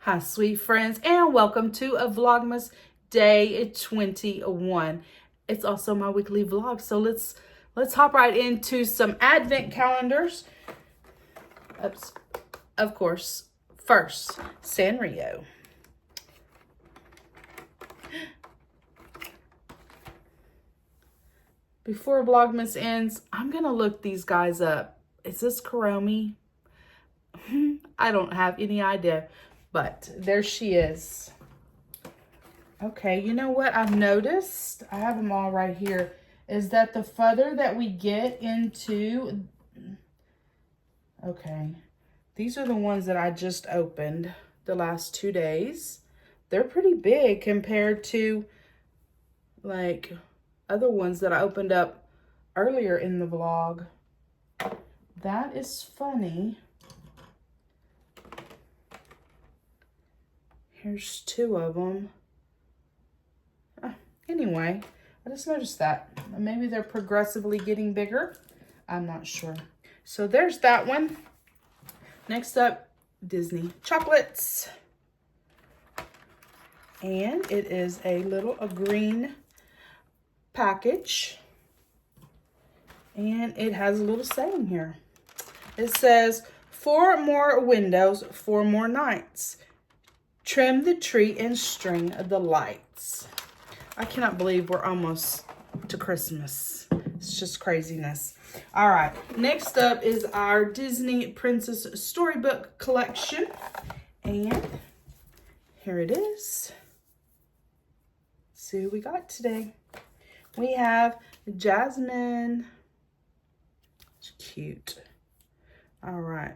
Hi, sweet friends, and welcome to a Vlogmas day 21. It's also my weekly vlog, so let's hop right into some advent calendars. Oops. Of course, first, Sanrio. Before Vlogmas ends, I'm gonna look these guys up. Is this Kuromi? I don't have any idea. But there she is. Okay, you know what I've noticed? I have them all right here. Is that the further that we get into... Okay, these are the ones that I just opened the last 2 days. They're pretty big compared to like other ones that I opened up earlier in the vlog. That is funny. Here's 2 of them. Anyway, I just noticed that. Maybe they're progressively getting bigger. I'm not sure. So there's that one. Next up, Disney chocolates. And it is a green package. And it has a little saying here. It says, 4 more windows, 4 more nights. Trim the tree and string the lights. I cannot believe we're almost to Christmas. It's just craziness. All right, next up is our Disney Princess Storybook Collection. And here it is. Let's see who we got today. We have Jasmine. It's cute. All right.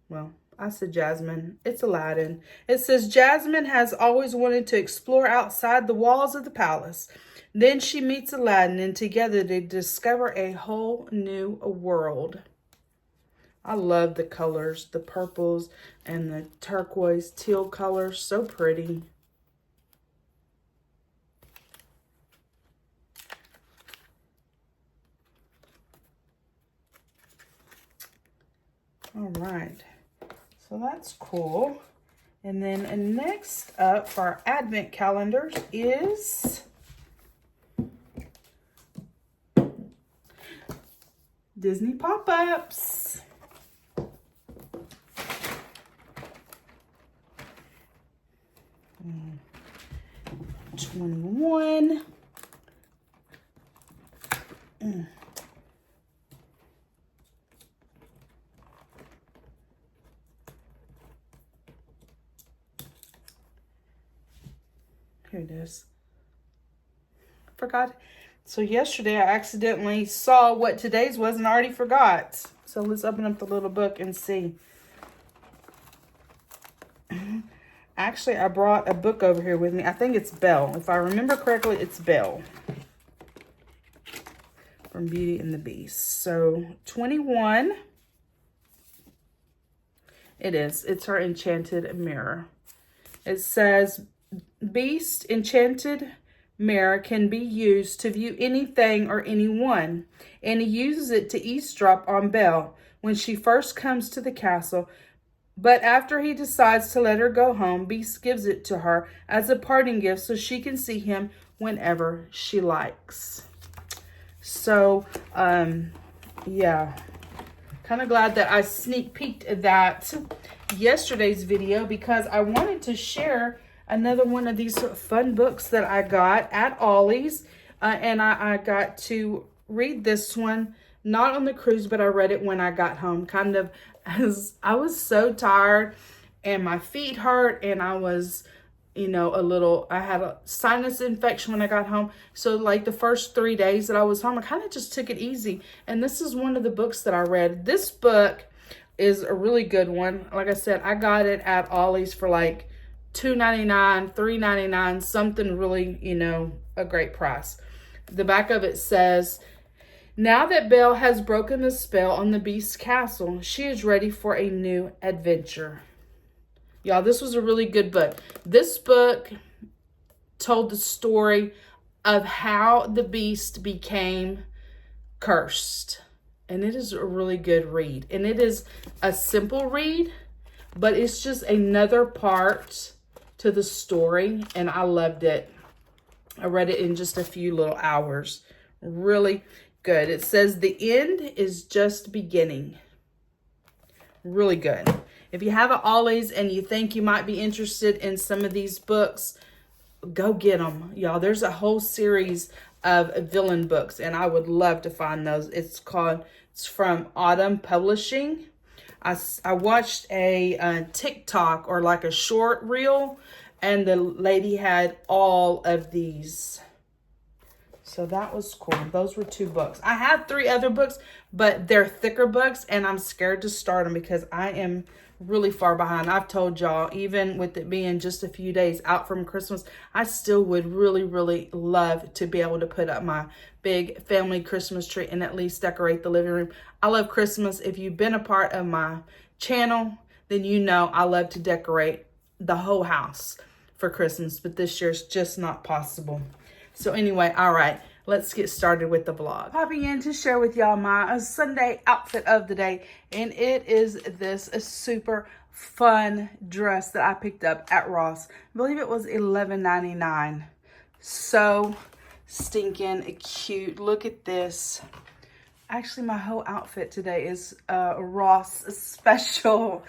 Well, I said Jasmine. It's Aladdin. It says, Jasmine has always wanted to explore outside the walls of the palace. Then she meets Aladdin, and together they discover a whole new world. I love the colors, the purples and the turquoise teal colors. So pretty. All right. So that's cool. And then next up for our advent calendars is Disney pop-ups. Mm. 21. Mm. Here it is. Forgot. So yesterday I accidentally saw what today's was and I already forgot. So let's open up the little book and see. Actually, I brought a book over here with me. I think it's Belle. If I remember correctly, it's Belle. From Beauty and the Beast. So 21. It is. It's her enchanted mirror. It says, Beast enchanted mirror can be used to view anything or anyone, and he uses it to eavesdrop on Belle when she first comes to the castle. But after he decides to let her go home, Beast gives it to her as a parting gift so she can see him whenever she likes. So, yeah, kind of glad that I sneak peeked at that yesterday's video because I wanted to share another one of these fun books that I got at Ollie's. And I got to read this one, not on the cruise, but I read it when I got home. Kind of as I was so tired and my feet hurt and I was, you know, I had a sinus infection when I got home. So like the first 3 days that I was home, I kind of just took it easy. And this is one of the books that I read. This book is a really good one. Like I said, I got it at Ollie's for like $2.99, $3.99, something really, you know, a great price. The back of it says, now that Belle has broken the spell on the Beast's castle, she is ready for a new adventure. Y'all, this was a really good book. This book told the story of how the Beast became cursed. And it is a really good read. And it is a simple read, but it's just another part to the story, and I loved it. I read it in just a few little hours. Really good. It says the end is just beginning. Really good. If you have an Ollie's and you think you might be interested in some of these books, go get them, y'all. There's a whole series of villain books, and I would love to find those. It's from Autumn Publishing. I watched a TikTok or like a short reel, and the lady had all of these. So that was cool. Those were 2 books. I have 3 other books, but they're thicker books, and I'm scared to start them because I am really far behind. I've told y'all, even with it being just a few days out from Christmas, I still would really, really love to be able to put up my big family Christmas tree and at least decorate the living room. I love Christmas. If you've been a part of my channel, then you know I love to decorate the whole house for Christmas, but this year's just not possible. So anyway, all right, let's get started with the vlog. Popping in to share with y'all my Sunday outfit of the day, and it is this super fun dress that I picked up at Ross. I believe it was $11.99. So stinking cute. Look at this. Actually, my whole outfit today is a Ross special.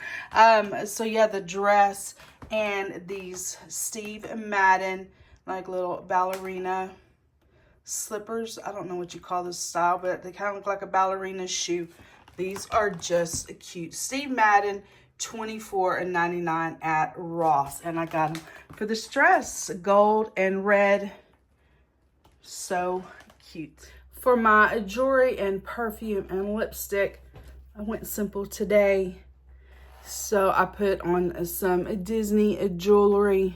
So yeah, the dress and these Steve Madden, like little ballerina slippers. I don't know what you call this style, but they kind of look like a ballerina shoe. These are just cute. Steve Madden, $24.99 at Ross. And I got them for this dress, gold and red. So cute. For my jewelry and perfume and lipstick, I went simple today. So I put on some Disney jewelry.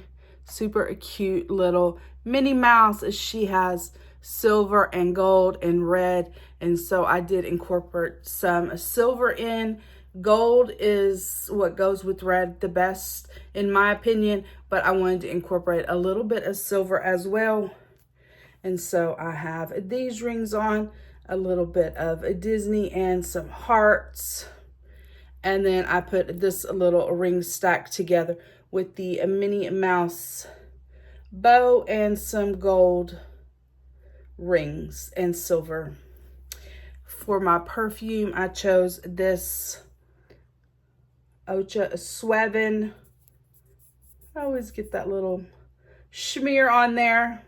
Super cute little Minnie Mouse. She has silver and gold and red, and so I did incorporate some silver in. Gold is what goes with red the best in my opinion, but I wanted to incorporate a little bit of silver as well. And so I have these rings on, a little bit of a Disney and some hearts, and then I put this little ring stack together with the Minnie Mouse bow and some gold rings and silver. For my perfume, I chose this Ocha Suaven. I always get that little smear on there.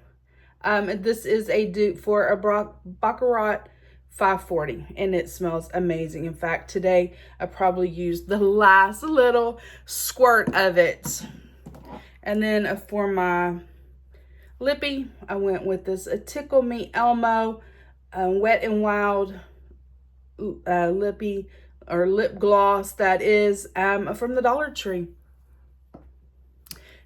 This is a dupe for a Baccarat 540, and it smells amazing. In fact, today I probably used the last little squirt of it. And then for my lippy, I went with this Tickle Me Elmo Wet and Wild lippy or lip gloss that is from the Dollar Tree.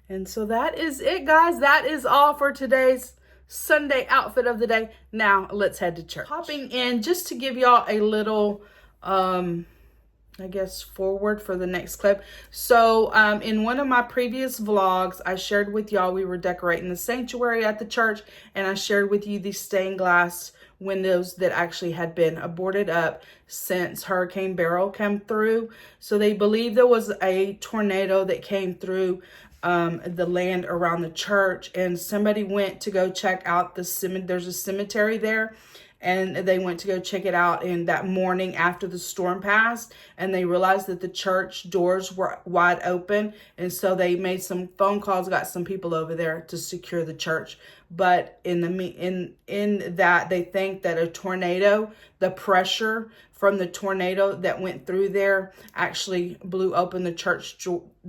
And so that is it, guys. That is all for today's Sunday outfit of the day. Now let's head to church. Hopping in just to give y'all a little I guess forward for the next clip. So in one of my previous vlogs, I shared with y'all we were decorating the sanctuary at the church, and I shared with you the stained glass windows that actually had been boarded up since Hurricane Beryl came through. So they believe there was a tornado that came through the land around the church, and somebody went to go check out the cemetery. There's a cemetery there, and they went to go check it out in that morning after the storm passed, and they realized that the church doors were wide open, and so they made some phone calls, got some people over there to secure the church. But in that, they think that a tornado, the pressure from the tornado that went through there actually blew open the church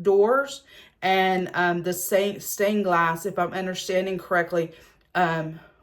doors, and the stained glass, if I'm understanding correctly,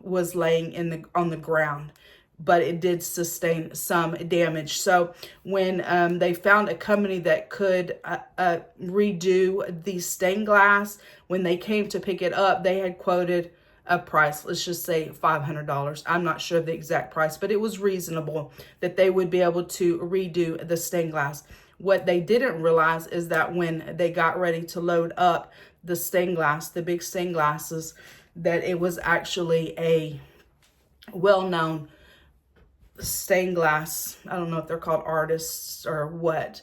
was laying on the ground, but it did sustain some damage. So when they found a company that could redo the stained glass, when they came to pick it up, they had quoted a price, let's just say $500. I'm not sure of the exact price, but it was reasonable that they would be able to redo the stained glass. What they didn't realize is that when they got ready to load up the stained glass, the big stained glasses, that it was actually a well-known stained glass. I don't know if they're called artists or what,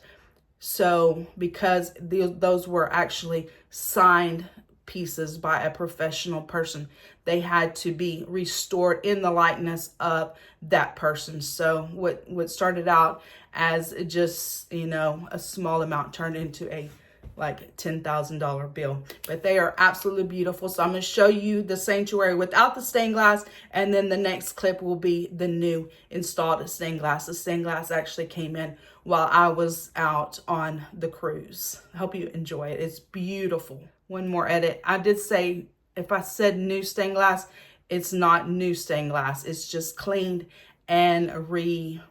So because those were actually signed pieces by a professional person, they had to be restored in the likeness of that person. So what started out as just, you know, a small amount turned into a like $10,000 bill. But they are absolutely beautiful. So I'm going to show you the sanctuary without the stained glass, and then the next clip will be the new installed stained glass. The stained glass actually came in while I was out on the cruise. I hope you enjoy it. It's beautiful. One more edit. I did say, if I said new stained glass, it's not new stained glass. It's just cleaned and redone,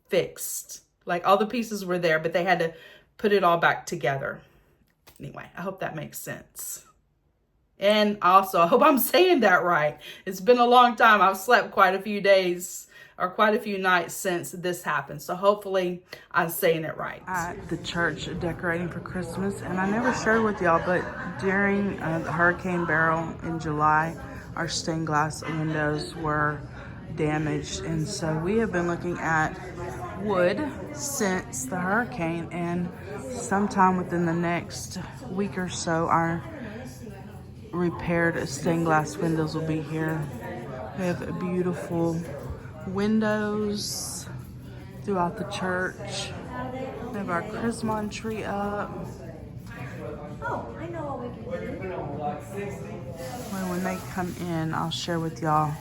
fixed. Like all the pieces were there, but they had to put it all back together. Anyway, I hope that makes sense. And also, I hope I'm saying that right. It's been a long time. I've slept quite a few days or quite a few nights since this happened. So hopefully I'm saying it right. At the church decorating for Christmas, and I never shared with y'all, but during the Hurricane Barrel in July, our stained glass windows were damaged. And so we have been looking at wood since the hurricane, and sometime within the next week or so, our repaired stained glass windows will be here. We have beautiful windows throughout the church. We have our Christmas tree up. Oh, I know what we can do. When they come in, I'll share with y'all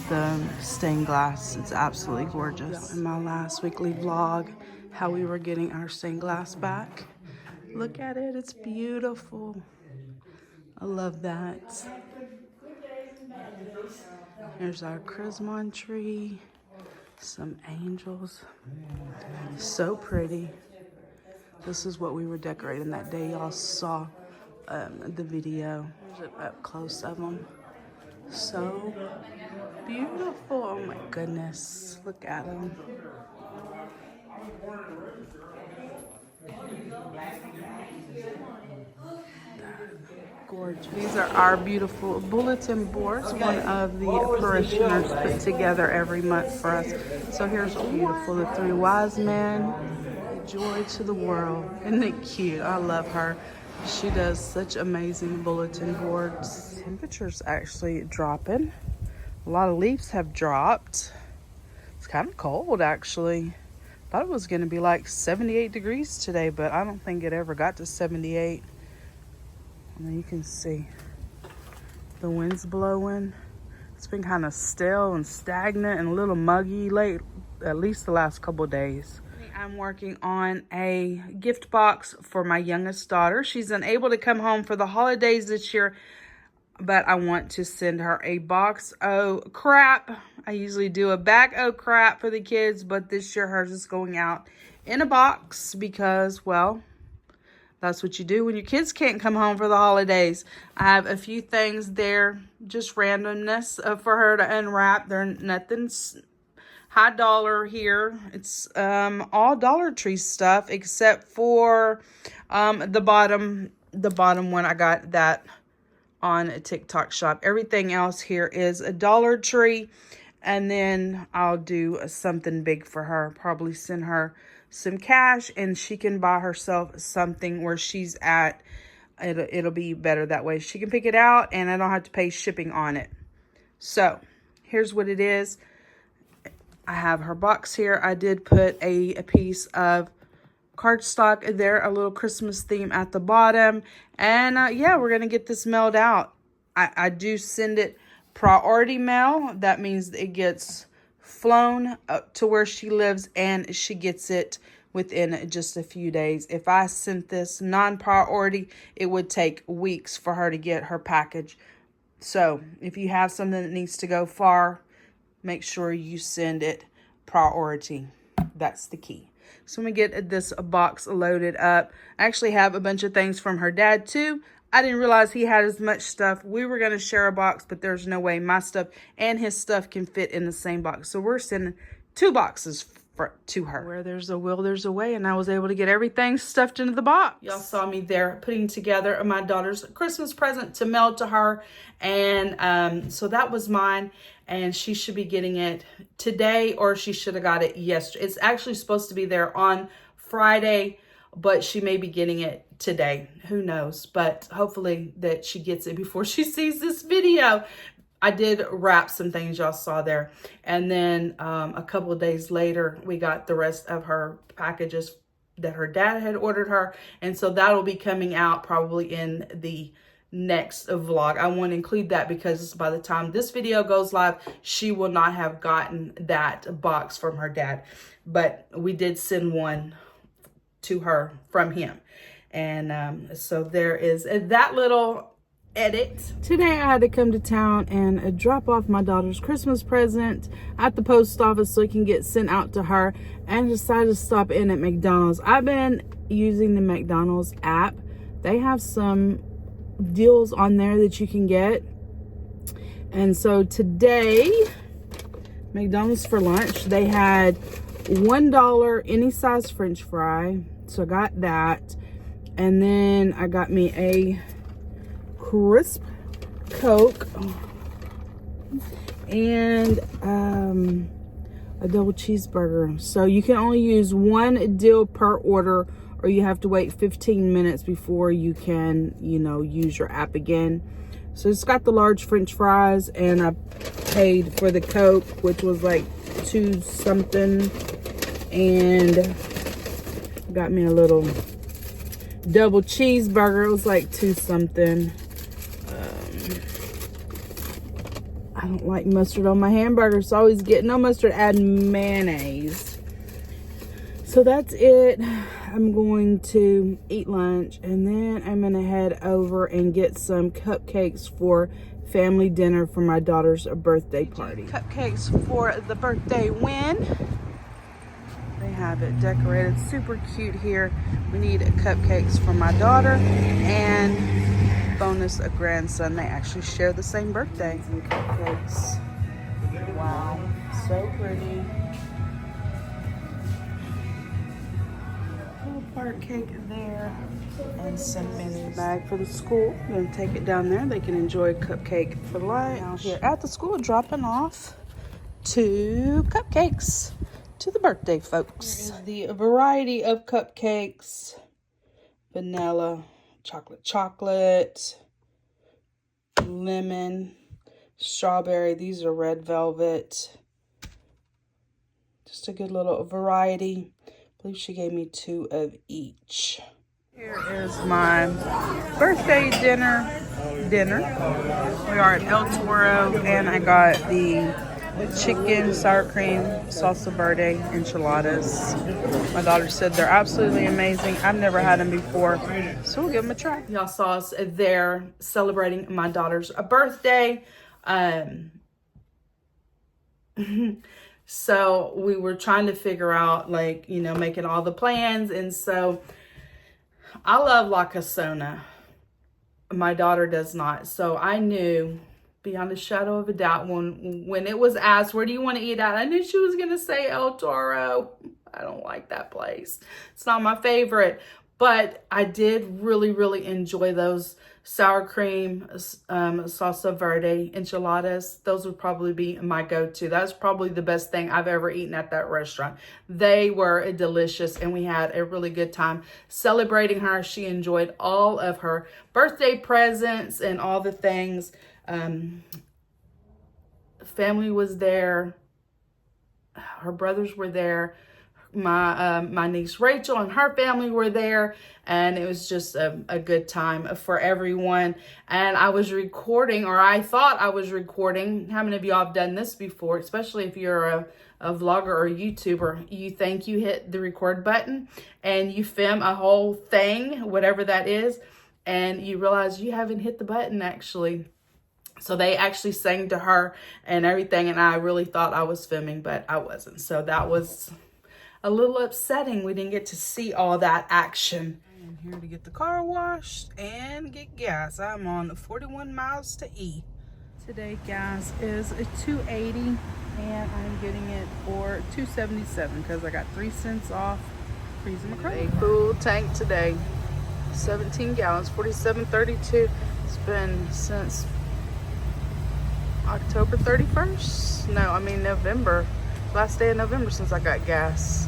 the stained glass. It's absolutely gorgeous. In my last weekly vlog, how we were getting our stained glass back. Look at it, it's beautiful. I love that. Here's our Christmas tree, some angels. So pretty. This is what we were decorating that day. Y'all saw the video. There's an up close of them. So beautiful. Oh my goodness. Look at them. Gorgeous. These are our beautiful bulletin boards. One of the parishioners put together every month for us. So here's beautiful. The three wise men. Joy to the world. Isn't it cute? I love her. She does such amazing bulletin boards. Temperature's actually dropping. A lot of leaves have dropped. It's kind of cold, actually. Thought it was going to be like 78 degrees today, but I don't think it ever got to 78. And you can see the wind's blowing. It's been kind of stale and stagnant and a little muggy late, at least the last couple of days. I'm working on a gift box for my youngest daughter. She's unable to come home for the holidays this year, but I want to send her a box o' crap. I usually do a bag o' crap for the kids, but this year hers is going out in a box because, well, that's what you do when your kids can't come home for the holidays. I have a few things there, just randomness for her to unwrap. They're nothing's high dollar here. It's all Dollar Tree stuff except for the bottom one. I got that on a TikTok shop. Everything else here is a Dollar Tree, and then I'll do something big for her. Probably send her some cash and she can buy herself something where she's at. It'll be better that way. She can pick it out and I don't have to pay shipping on it. So here's what it is. I have her box here. I did put a piece of cardstock there, a little Christmas theme at the bottom. And yeah, we're going to get this mailed out. I do send it priority mail. That means it gets flown up to where she lives and she gets it within just a few days. If I sent this non-priority, it would take weeks for her to get her package. So if you have something that needs to go far, make sure you send it priority. That's the key. So I'm going to get this box loaded up. I actually have a bunch of things from her dad too. I didn't realize he had as much stuff. We were going to share a box, but there's no way my stuff and his stuff can fit in the same box. So we're sending 2 boxes to her. Where there's a will, there's a way. And I was able to get everything stuffed into the box. Y'all saw me there putting together my daughter's Christmas present to mail to her. And so that was mine. and she should be getting it today, or she should have got it yesterday. It's actually supposed to be there on Friday, but she may be getting it today. Who knows? But hopefully that she gets it before she sees this video. I did wrap some things y'all saw there. And then a couple of days later, we got the rest of her packages that her dad had ordered her. And so that'll be coming out probably in the next vlog. I want to include that because by the time this video goes live, she will not have gotten that box from her dad. But we did send one to her from him. And so there is that little edit. Today I had to come to town and drop off my daughter's Christmas present at the post office so it can get sent out to her, and decided to stop in at McDonald's. I've been using the McDonald's app. They have some deals on there that you can get. And so today, McDonald's for lunch, they had $1 any size French fry. So I got that. And then I got me a crisp Coke and a double cheeseburger. So you can only use one deal per order, or you have to wait 15 minutes before you can, you know, use your app again. So it's got the large French fries, and I paid for the Coke, which was like $2 something, and got me a little double cheeseburger. It was like $2 something. I don't like mustard on my hamburger, so I always get no mustard, add mayonnaise. So that's it. I'm going to eat lunch, and then I'm gonna head over and get some cupcakes for family dinner for my daughter's birthday party. Cupcakes for the birthday win. They have it decorated super cute here. We need cupcakes for my daughter and bonus a grandson. They actually share the same birthday. Some cupcakes. Wow, so pretty. Little part cake there and some minis. Bag for the school. I'm gonna take it down there. They can enjoy a cupcake for lunch. Now here at the school, dropping off 2 cupcakes to the birthday folks. The variety of cupcakes: vanilla, chocolate, lemon, strawberry. These are red velvet. Just a good little variety. I believe she gave me 2 of each. Here is my birthday dinner. We are at El Toro, and I got the chicken, sour cream, salsa verde enchiladas. My daughter said they're absolutely amazing. I've never had them before, so we'll give them a try. Y'all saw us there celebrating my daughter's birthday. So we were trying to figure out, like, you know, making all the plans. And so I love La Casona. My daughter does not. So I knew beyond a shadow of a doubt when it was asked, where do you want to eat at? I knew she was going to say El Toro. I don't like that place. It's not my favorite. But I did really, really enjoy those sour cream, salsa verde enchiladas. Those would probably be my go-to. That's probably the best thing I've ever eaten at that restaurant. They were delicious, and we had a really good time celebrating her. She enjoyed all of her birthday presents and all the things. Family was there. Her brothers were there. My niece Rachel and her family were there, and it was just a good time for everyone. And I was recording, or I thought I was recording. How many of y'all have done this before? Especially if you're a vlogger or a YouTuber, you think you hit the record button and you film a whole thing, whatever that is, and you realize you haven't hit the button actually. So they actually sang to her and everything, and I really thought I was filming, but I wasn't. So that was a little upsetting. We didn't get to see all that action. I am here to get the car washed and get gas. I'm on 41 miles to E. Today gas is $2.80, and I'm getting it for $2.77 because I got 3 cents off freezing my car. A full tank today, 17 gallons, $47.32. It's been since October 31st? No, I mean November. Last day of November since I got gas.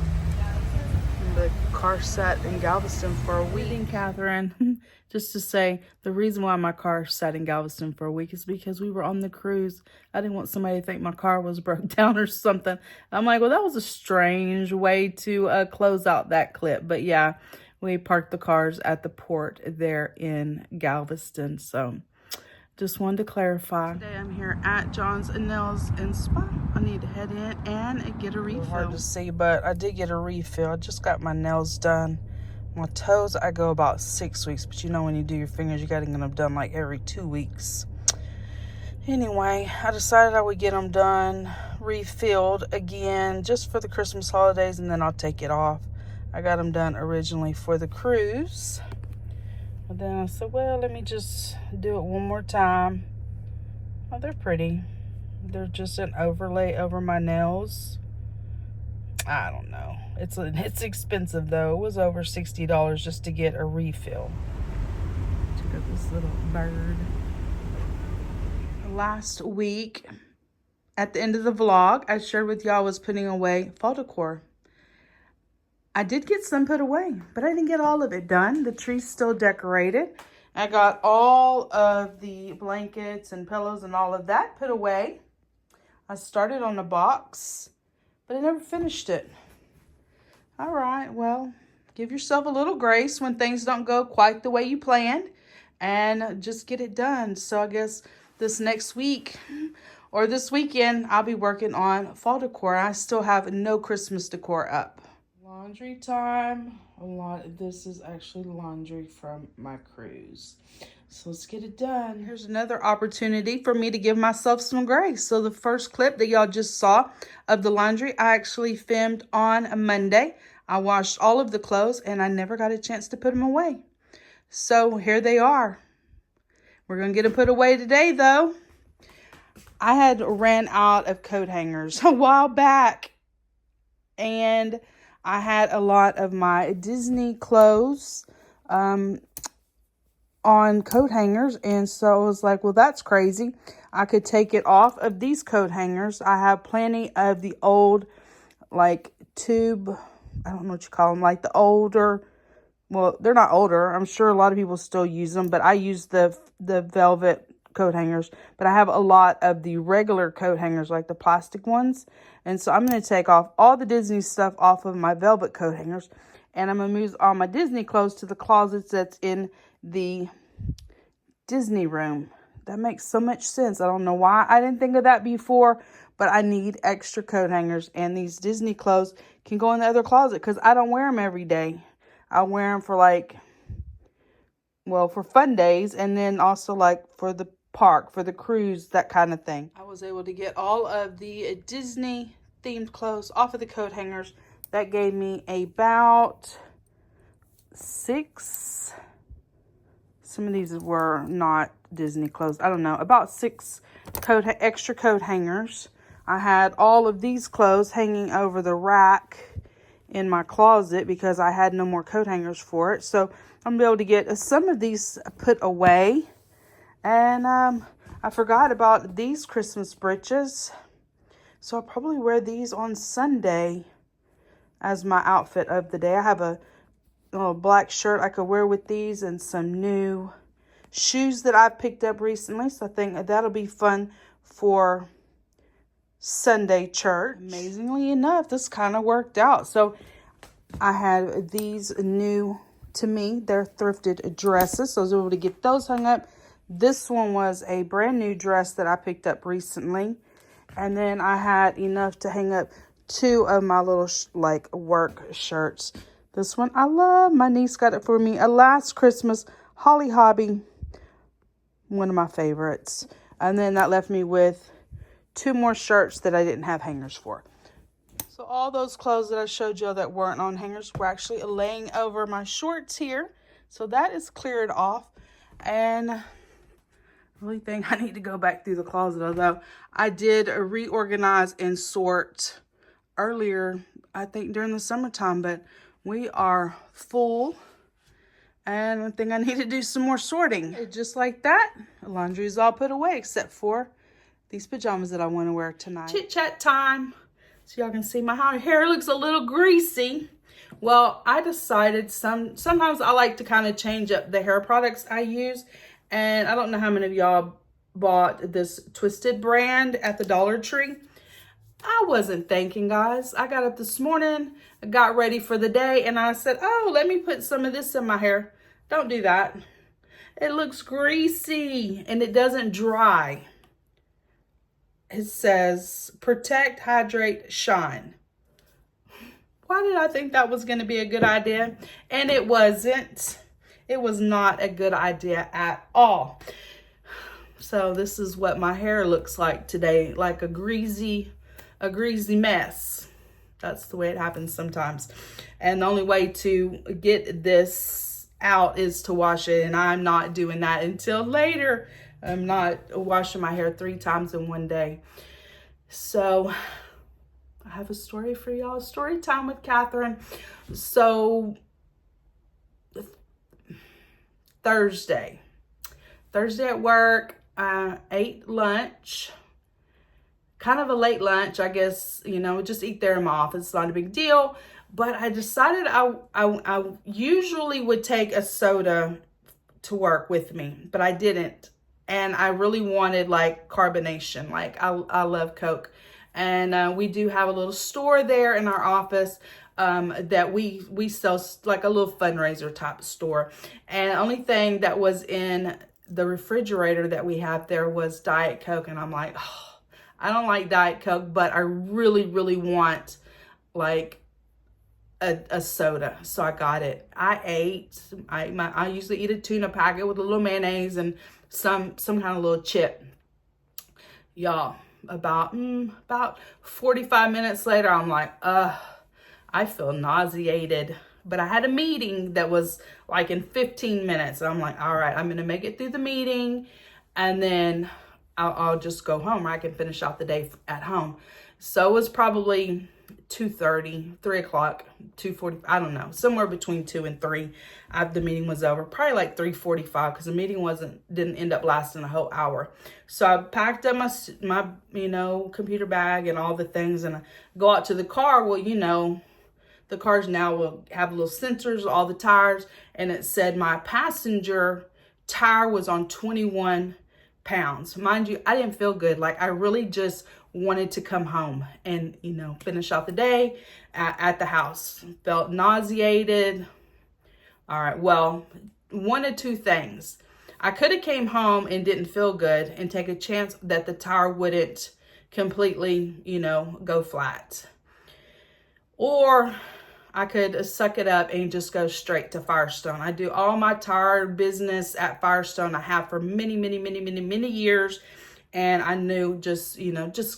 The car sat in Galveston for a week. Catherine, just to say, the reason why my car sat in Galveston for a week is because we were on the cruise. I didn't want somebody to think my car was broke down or something. I'm like, well, that was a strange way to close out that clip. But yeah, we parked the cars at the port there in Galveston. So just wanted to clarify. Today I'm here at John's Nails and Spa. I need to head in and get a refill. Hard to see, but I did get a refill. I just got my nails done. My toes, I go about 6 weeks, but you know when you do your fingers, you got to get them done like every 2 weeks. Anyway, I decided I would get them done, refilled again, just for the Christmas holidays, and then I'll take it off. I got them done originally for the cruise. But then I said, well, let me just do it one more time. Oh, they're pretty. They're just an overlay over my nails. I don't know. It's expensive, though. It was over $60 just to get a refill. Check out this little bird. Last week, at the end of the vlog, I shared with y'all I was putting away fall decor. I did get some put away, but I didn't get all of it done. The tree's still decorated. I got all of the blankets and pillows and all of that put away. I started on a box, but I never finished it. All right, well, give yourself a little grace when things don't go quite the way you planned and just get it done. So I guess this next week or this weekend, I'll be working on fall decor. I still have no Christmas decor up. Laundry time. This is actually laundry from my cruise. So let's get it done. Here's another opportunity for me to give myself some grace. So the first clip that y'all just saw of the laundry, I actually filmed on a Monday. I washed all of the clothes and I never got a chance to put them away. So here they are. We're going to get them put away today though. I had ran out of coat hangers a while back. And I had a lot of my Disney clothes on coat hangers. And so I was like, well, that's crazy. I could take it off of these coat hangers. I have plenty of the old, like, tube, I don't know what you call them, like the older, well, they're not older. I'm sure a lot of people still use them, but I use the velvet coat hangers. But I have a lot of the regular coat hangers, like the plastic ones. And so I'm going to take off all the Disney stuff off of my velvet coat hangers. And I'm going to move all my Disney clothes to the closets that's in the Disney room. That makes so much sense. I don't know why I didn't think of that before, but I need extra coat hangers. And these Disney clothes can go in the other closet because I don't wear them every day. I wear them for for fun days and then also like for the park, for the cruise, that kind of thing. I was able to get all of the Disney themed clothes off of the coat hangers. That gave me about 6. Some of these were not Disney clothes. I don't know. About 6 extra coat hangers. I had all of these clothes hanging over the rack in my closet because I had no more coat hangers for it. So I'm going to be able to get some of these put away. And I forgot about these Christmas breeches. So I'll probably wear these on Sunday as my outfit of the day. I have a little black shirt I could wear with these and some new shoes that I picked up recently. So I think that'll be fun for Sunday church. Amazingly enough, this kind of worked out. So I had these new, to me, they're thrifted dresses. So I was able to get those hung up. This one was a brand new dress that I picked up recently. And then I had enough to hang up 2 of my little work shirts. This one I love. My niece got it for me last Christmas. Holly Hobby. One of my favorites. And then that left me with 2 more shirts that I didn't have hangers for. So all those clothes that I showed you that weren't on hangers were actually laying over my shorts here. So that is cleared off. And I really think I need to go back through the closet. Although I did reorganize and sort earlier, I think during the summertime. But we are full. And I think I need to do some more sorting. Just like that, the laundry is all put away except for these pajamas that I want to wear tonight. Chit chat time. So y'all can see my hair looks a little greasy. Well, I decided sometimes I like to kind of change up the hair products I use. And I don't know how many of y'all bought this Twisted brand at the Dollar Tree. I wasn't thinking, guys. I got up this morning, got ready for the day, and I said, oh, let me put some of this in my hair. Don't do that. It looks greasy and it doesn't dry. It says, protect, hydrate, shine. Why did I think that was going to be a good idea? And it wasn't. It was not a good idea at all. So this is what my hair looks like today, like a greasy mess. That's the way it happens sometimes. And the only way to get this out is to wash it. And I'm not doing that until later. I'm not washing my hair 3 times in one day. So I have a story for y'all. Story time with Catherine. So Thursday at work, I ate lunch. Kind of a late lunch, I guess, you know, just eat there in my office. It's not a big deal. But I decided I usually would take a soda to work with me, but I didn't. And I really wanted like carbonation. Like I love Coke. And we do have a little store there in our office that we sell, like a little fundraiser type store. And the only thing that was in the refrigerator that we have there was Diet Coke. And I'm like, oh, I don't like Diet Coke, but I really, really want like a soda. So I got it. I usually eat a tuna packet with a little mayonnaise and some kind of little chip. Y'all, about 45 minutes later, I'm like, I feel nauseated. But I had a meeting that was like in 15 minutes. And I'm like, all right, I'm going to make it through the meeting. And then I'll just go home, or I can finish out the day at home. So it was probably 2:30, 3 o'clock, 2:40, I don't know, somewhere between 2 and 3. The meeting was over, probably like 3:45, because the meeting didn't end up lasting a whole hour. So I packed up my computer bag and all the things, and I go out to the car. Well, you know, the cars now will have little sensors, all the tires, and it said my passenger tire was on 21 pounds. Mind you, I didn't feel good. Like I really just wanted to come home and, you know, finish out the day at the house. Felt nauseated. All right, well, one of two things. I could have came home and didn't feel good and take a chance that the tire wouldn't completely, you know, go flat. Or I could suck it up and just go straight to Firestone. I do all my tire business at Firestone. I have for many, many, many, many, many years. And I knew just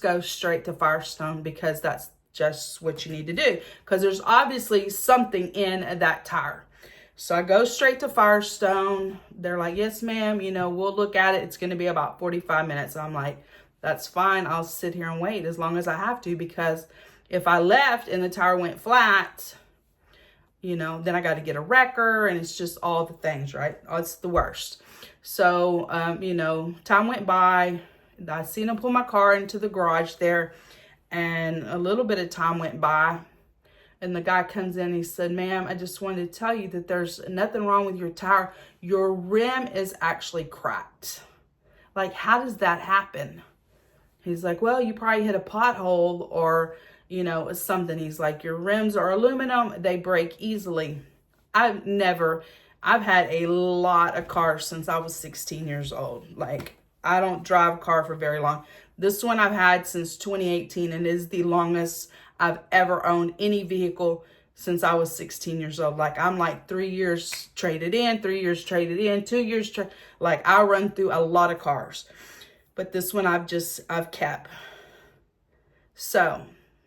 go straight to Firestone, because that's just what you need to do. Because there's obviously something in that tire. So I go straight to Firestone. They're like, yes, ma'am, you know, we'll look at it. It's going to be about 45 minutes. I'm like, that's fine. I'll sit here and wait as long as I have to, because if I left and the tire went flat, you know, then I got to get a wrecker, and it's just all the things, right? Oh, it's the worst. So, you know, time went by. I seen him pull my car into the garage there, and a little bit of time went by, and the guy comes in and he said, ma'am, I just wanted to tell you that there's nothing wrong with your tire. Your rim is actually cracked. Like, how does that happen? He's like, well, you probably hit a pothole or, you know, something. He's like, your rims are aluminum. They break easily. I've had a lot of cars since I was 16 years old. Like, I don't drive a car for very long. This one I've had since 2018, and is the longest I've ever owned any vehicle since I was 16 years old. Like, I'm like 3 years traded in, 3 years traded in, 2 years. Like, I run through a lot of cars. But this one I've kept. So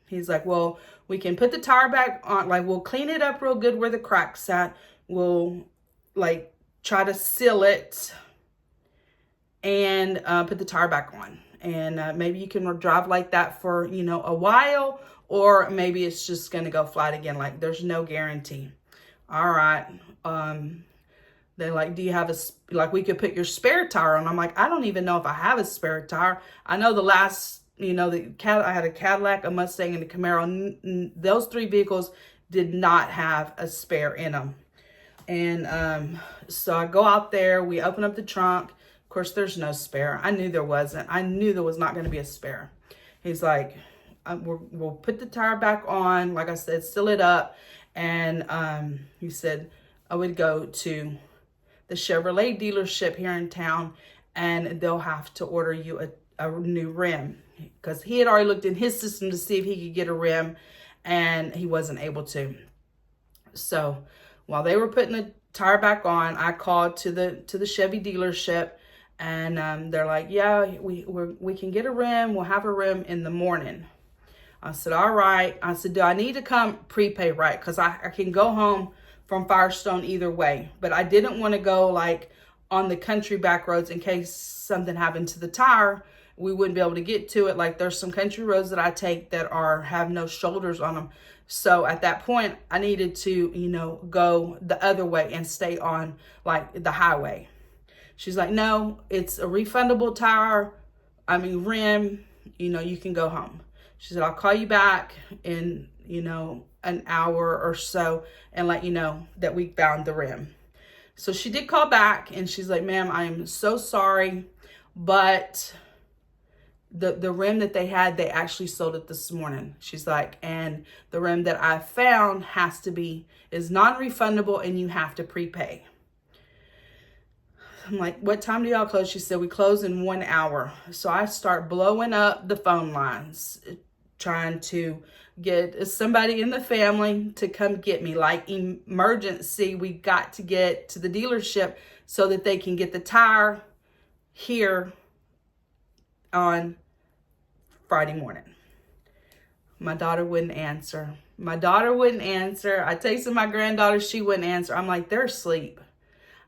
he's like, well, we can put the tire back on. Like, we'll clean it up real good where the crack's at. We'll like try to seal it and put the tire back on. And maybe you can drive like that for, you know, a while, or maybe it's just going to go flat again. Like, there's no guarantee. All right. They They're like, do you have like, we could put your spare tire on. I'm like, I don't even know if I have a spare tire. I know the last, I had a Cadillac, a Mustang, and a Camaro. Those 3 vehicles did not have a spare in them. And so I go out there, we open up the trunk. Of course, there's no spare. I knew there wasn't. I knew there was not going to be a spare. He's like, we'll put the tire back on. Like I said, seal it up. And he said, I would go to the Chevrolet dealership here in town, and they'll have to order you a new rim. Because he had already looked in his system to see if he could get a rim, and he wasn't able to. So while they were putting the tire back on, I called to the Chevy dealership, and they're like, yeah, we can get a rim. We'll have a rim in the morning. I said, all right. I said, do I need to come prepay, right? Because I can go home from Firestone either way. But I didn't want to go like on the country back roads in case something happened to the tire. We wouldn't be able to get to it. Like, there's some country roads that I take that have no shoulders on them. So at that point, I needed to, go the other way and stay on like the highway. She's like, no, it's a refundable rim, you can go home. She said, I'll call you back in, an hour or so and let you know that we found the rim. So she did call back, and she's like, ma'am, I am so sorry, but the rim that they had, they actually sold it this morning. She's like, and the rim that I found is non-refundable, and you have to prepay. I'm like, what time do y'all close? She said, we close in 1 hour. So I start blowing up the phone lines, trying to get somebody in the family to come get me. Like, emergency, we got to get to the dealership so that they can get the tire here on Friday morning. My daughter wouldn't answer. I texted my granddaughter, she wouldn't answer. I'm like, they're asleep.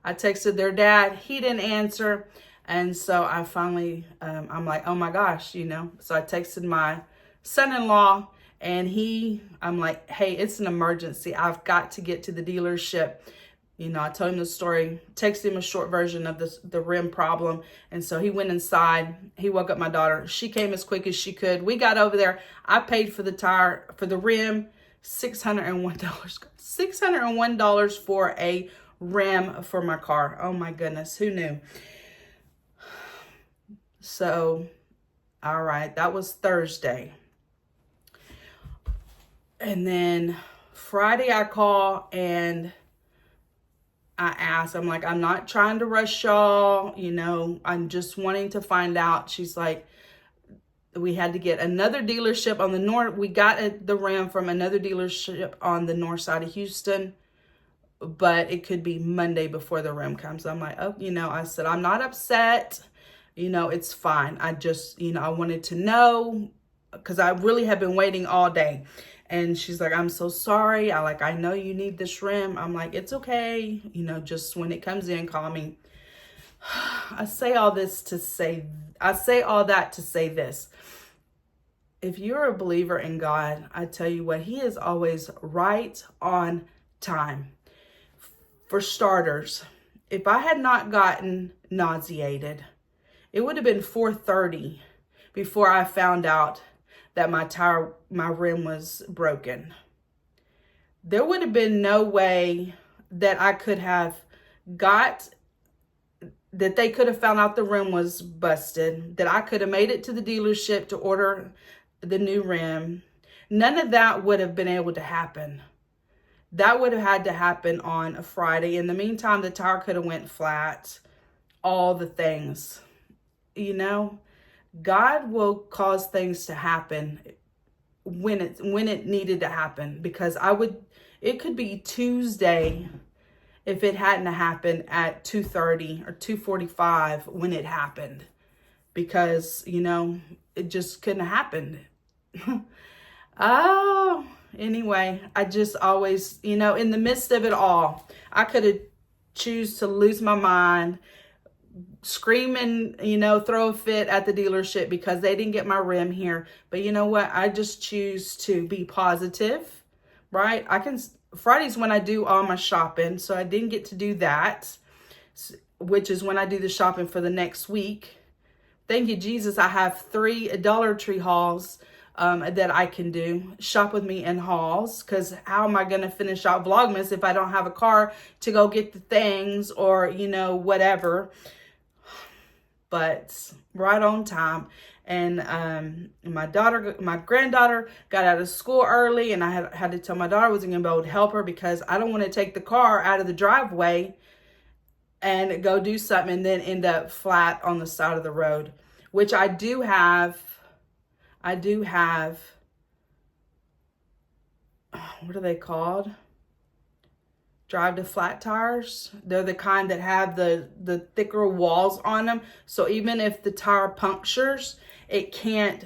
I texted their dad, he didn't answer. And so I finally, I'm like, oh my gosh, So I texted my son-in-law, and I'm like, hey, it's an emergency. I've got to get to the dealership. I told him the story, texted him a short version of the rim problem. And so he went inside. He woke up my daughter. She came as quick as she could. We got over there. I paid for the tire, for the rim, $601. $601 for a rim for my car. Oh my goodness, who knew? So, all right, that was Thursday. And then Friday I call and I asked, I'm like, I'm not trying to rush y'all, I'm just wanting to find out. She's like, we had to get another dealership on the north. We got the rim from another dealership on the north side of Houston, but it could be Monday before the rim comes. I'm like, oh, I said, I'm not upset. It's fine. I just, I wanted to know, because I really have been waiting all day. And she's like, I'm so sorry. I know you need this rim. I'm like, it's okay. Just when it comes in, call me. I say all that to say this. If you're a believer in God, I tell you what, he is always right on time. For starters, if I had not gotten nauseated, it would have been 4:30 before I found out that my rim was broken. There would have been no way that I could have that they could have found out the rim was busted, that I could have made it to the dealership to order the new rim. None of that would have been able to happen. That would have had to happen on a Friday. In the meantime, the tire could have went flat, all the things, God will cause things to happen when it needed to happen, because it could be Tuesday if it hadn't happened at 2:30 or 2:45 when it happened, because, it just couldn't have happened. Oh, anyway, I just always, in the midst of it all, I could have choose to lose my mind, scream and, throw a fit at the dealership because they didn't get my rim here. But you know what? I just choose to be positive, right? Friday's when I do all my shopping, so I didn't get to do that. which is when I do the shopping for the next week. Thank you, Jesus. I have 3 Dollar Tree hauls that I can do. Shop with me in hauls, because how am I going to finish out Vlogmas if I don't have a car to go get the things, or, you know, whatever. But right on time. And my granddaughter got out of school early, and I had to tell my daughter I wasn't going to be able to help her because I don't want to take the car out of the driveway and go do something and then end up flat on the side of the road, which I do have, what are they called? Drive to flat tires. They're the kind that have the thicker walls on them. So even if the tire punctures, it can't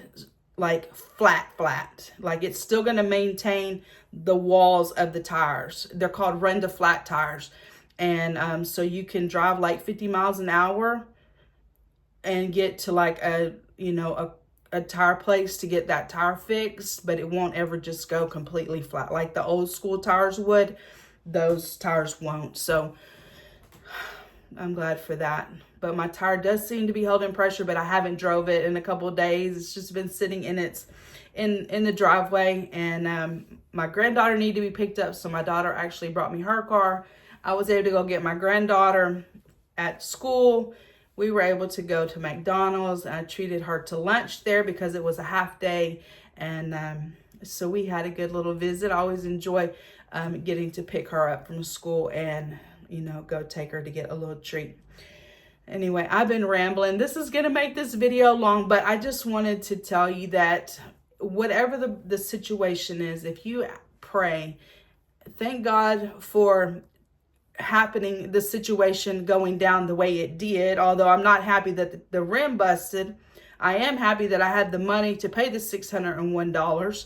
like flat. Like it's still going to maintain the walls of the tires. They're called run to flat tires. And so you can drive like 50 miles an hour and get to like a tire place to get that tire fixed, but it won't ever just go completely flat like the old school tires would. Those tires won't. So I'm glad for that. But my tire does seem to be holding pressure, but I haven't drove it in a couple of days. It's just been sitting in the driveway, and my granddaughter needed to be picked up, so my daughter actually brought me her car. I was able to go get my granddaughter at school. We were able to go to McDonald's. I treated her to lunch there because it was a half day. And so we had a good little visit. I always enjoy getting to pick her up from school and, you know, go take her to get a little treat. Anyway, I've been rambling. This is going to make this video long, but I just wanted to tell you that whatever the situation is, if you pray, thank God for the situation going down the way it did. Although I'm not happy that the rim busted, I am happy that I had the money to pay the $601,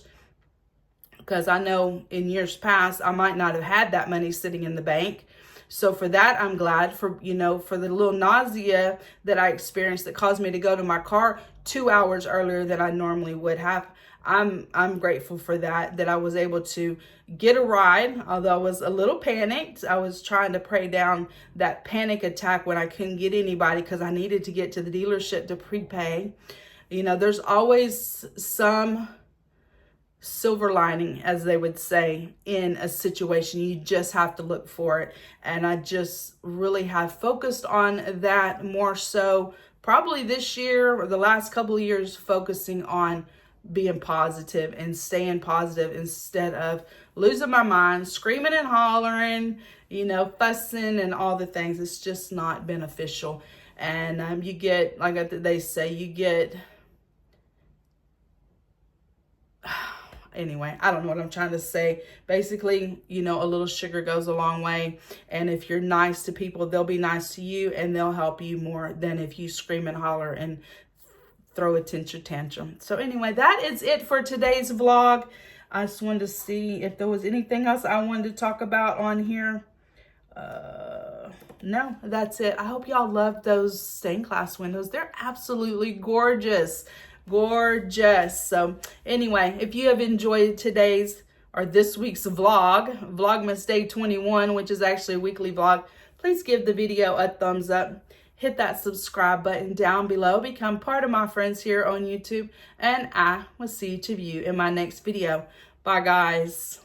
because I know in years past I might not have had that money sitting in the bank. So for that, I'm glad. For, you know, for the little nausea that I experienced that caused me to go to my car 2 hours earlier than I normally would have, I'm grateful for that I was able to get a ride, although I was a little panicked. I was trying to pray down that panic attack when I couldn't get anybody because I needed to get to the dealership to prepay. You know, there's always some silver lining, as they would say, in a situation. You just have to look for it. And I just really have focused on that more so probably this year or the last couple of years, focusing on being positive and staying positive instead of losing my mind, screaming and hollering, you know, fussing and all the things. It's just not beneficial. And you get, like they say, you get, anyway, I don't know what I'm trying to say. Basically, you know, a little sugar goes a long way. And if you're nice to people, they'll be nice to you and they'll help you more than if you scream and holler and throw a tantrum. So anyway, that is it for today's vlog. I just wanted to see if there was anything else I wanted to talk about on here. No, that's it. I hope y'all love those stained glass windows. They're absolutely gorgeous. So anyway, if you have enjoyed today's or this week's vlog, Vlogmas Day 21, which is actually a weekly vlog, please give the video a thumbs up. Hit that subscribe button down below. Become part of my friends here on YouTube. And I will see each of you in my next video. Bye, guys.